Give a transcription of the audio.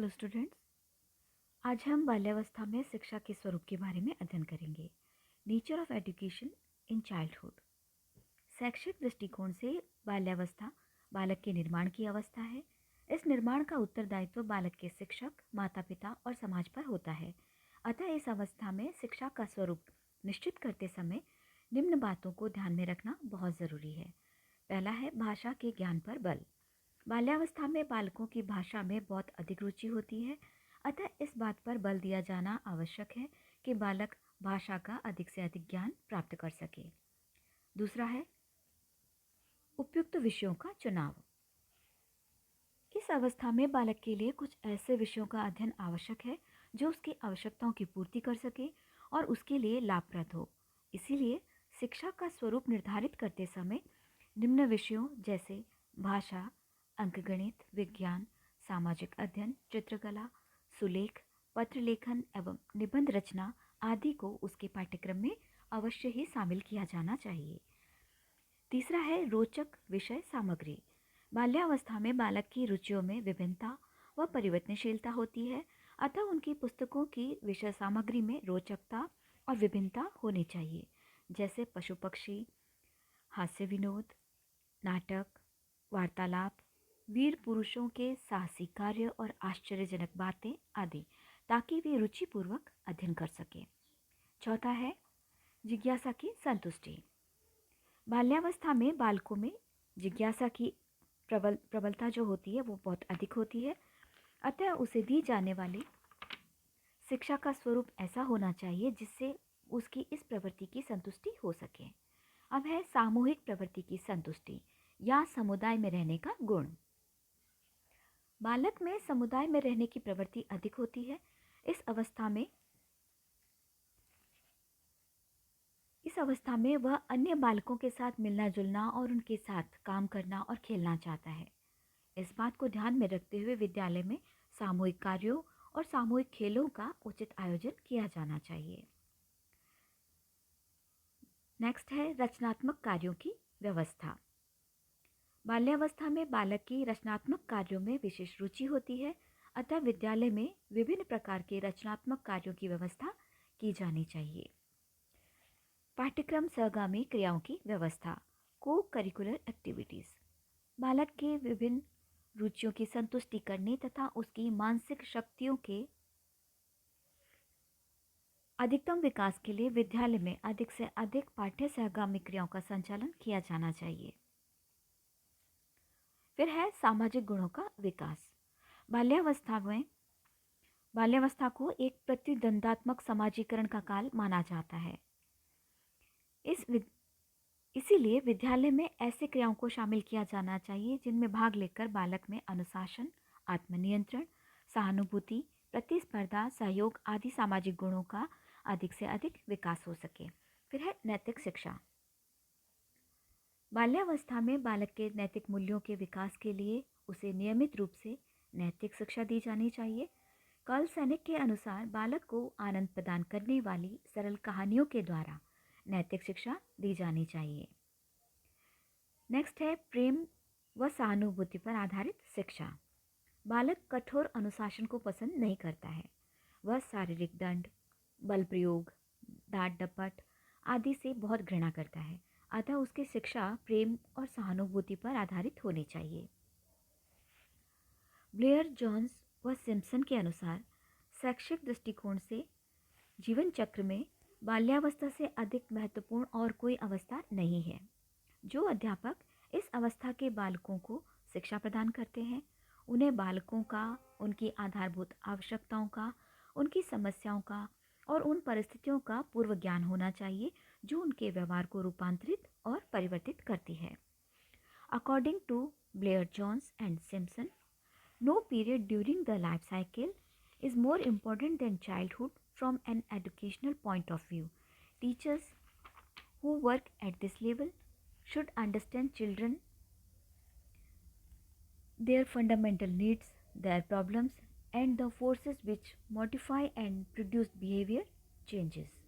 Hello students. आज हम बाल्यावस्था में शिक्षा के स्वरूप के बारे में अध्ययन करेंगे। Nature of education in childhood. शैक्षिक दृष्टिकोण से बाल्यावस्था बालक के निर्माण की अवस्था है। इस निर्माण का उत्तरदायित्व बालक के शिक्षक, माता पिता और समाज पर होता है। अतः इस अवस्था में शिक्षा का स्वरूप निश्चित करते समय निम्न बातों को ध्यान में रखना बहुत ज़रूरी है। पहला है भाषा के ज्ञान पर बल। बाल्यावस्था में बालकों की भाषा में बहुत अधिक रुचि होती है, अतः इस बात पर बल दिया जाना आवश्यक है कि बालक भाषा का अधिक से अधिक ज्ञान प्राप्त कर सके। दूसरा है उपयुक्त विषयों का चुनाव। इस अवस्था में बालक के लिए कुछ ऐसे विषयों का अध्ययन आवश्यक है जो उसकी आवश्यकताओं की पूर्ति कर सके और उसके लिए लाभप्रद हो। इसीलिए शिक्षा का स्वरूप निर्धारित करते समय निम्न विषयों जैसे भाषा, अंकगणित, विज्ञान, सामाजिक अध्ययन, चित्रकला, सुलेख, पत्र लेखन एवं निबंध रचना आदि को उसके पाठ्यक्रम में अवश्य ही शामिल किया जाना चाहिए। तीसरा है रोचक विषय सामग्री। बाल्यावस्था में बालक की रुचियों में विभिन्नता व परिवर्तनशीलता होती है, अतः उनकी पुस्तकों की विषय सामग्री में रोचकता और विभिन्नता होनी चाहिए, जैसे पशु पक्षी, हास्य विनोद, नाटक, वार्तालाप, वीर पुरुषों के साहसी कार्य और आश्चर्यजनक बातें आदि, ताकि वे रुचिपूर्वक अध्ययन कर सकें। चौथा है जिज्ञासा की संतुष्टि। बाल्यावस्था में बालकों में जिज्ञासा की प्रबलता जो होती है वो बहुत अधिक होती है, अतः उसे दी जाने वाली शिक्षा का स्वरूप ऐसा होना चाहिए जिससे उसकी इस प्रवृत्ति की संतुष्टि हो सके। अब है सामूहिक प्रवृत्ति की संतुष्टि या समुदाय में रहने का गुण। बालक में समुदाय में रहने की प्रवृत्ति अधिक होती है। इस अवस्था में वह अन्य बालकों के साथ मिलना जुलना और उनके साथ काम करना और खेलना चाहता है। इस बात को ध्यान में रखते हुए विद्यालय में सामूहिक कार्यों और सामूहिक खेलों का उचित आयोजन किया जाना चाहिए। नेक्स्ट है रचनात्मक कार्यों की व्यवस्था। बाल्यावस्था में बालक की रचनात्मक कार्यों में विशेष रुचि होती है, अतः विद्यालय में विभिन्न प्रकार के रचनात्मक कार्यों की व्यवस्था की जानी चाहिए। पाठ्यक्रम सहगामी क्रियाओं की व्यवस्था, को करिकुलर एक्टिविटीज़। बालक के विभिन्न रुचियों की संतुष्टि करने तथा उसकी मानसिक शक्तियों के अधिकतम विकास के लिए विद्यालय में अधिक से अधिक पाठ्य सहगामी क्रियाओं का संचालन किया जाना चाहिए। फिर है सामाजिक गुणों का विकास। बाल्यावस्था को एक प्रतिद्वंदात्मक समाजीकरण का काल माना जाता है। इसीलिए विद्यालय में ऐसे क्रियाओं को शामिल किया जाना चाहिए जिनमें भाग लेकर बालक में अनुशासन, आत्मनियंत्रण, सहानुभूति, प्रतिस्पर्धा, सहयोग आदि सामाजिक गुणों का अधिक से अधिक विकास हो सके। फिर है नैतिक शिक्षा। बाल्यावस्था में बालक के नैतिक मूल्यों के विकास के लिए उसे नियमित रूप से नैतिक शिक्षा दी जानी चाहिए। कार्ल सैनिक के अनुसार बालक को आनंद प्रदान करने वाली सरल कहानियों के द्वारा नैतिक शिक्षा दी जानी चाहिए। नेक्स्ट है प्रेम व सहानुभूति पर आधारित शिक्षा। बालक कठोर अनुशासन को पसंद नहीं करता है। वह शारीरिक दंड, बल प्रयोग, डांट डपट आदि से बहुत घृणा करता है, अतः उसकी शिक्षा प्रेम और सहानुभूति पर आधारित होनी चाहिए। ब्लेयर, जॉन्स व सिम्पसन के अनुसार शैक्षिक दृष्टिकोण से जीवन चक्र में बाल्यावस्था से अधिक महत्वपूर्ण और कोई अवस्था नहीं है। जो अध्यापक इस अवस्था के बालकों को शिक्षा प्रदान करते हैं, उन्हें बालकों का, उनकी आधारभूत आवश्यकताओं का, उनकी समस्याओं का और उन परिस्थितियों का पूर्व ज्ञान होना चाहिए जो उनके व्यवहार को रूपांतरित और परिवर्तित करती है। According to Blair, Jones and Simpson, no period during the life cycle is more important than childhood from an educational point of view. Teachers who work at this level should understand children, their fundamental needs, their problems, and the forces which modify and produce behavior changes.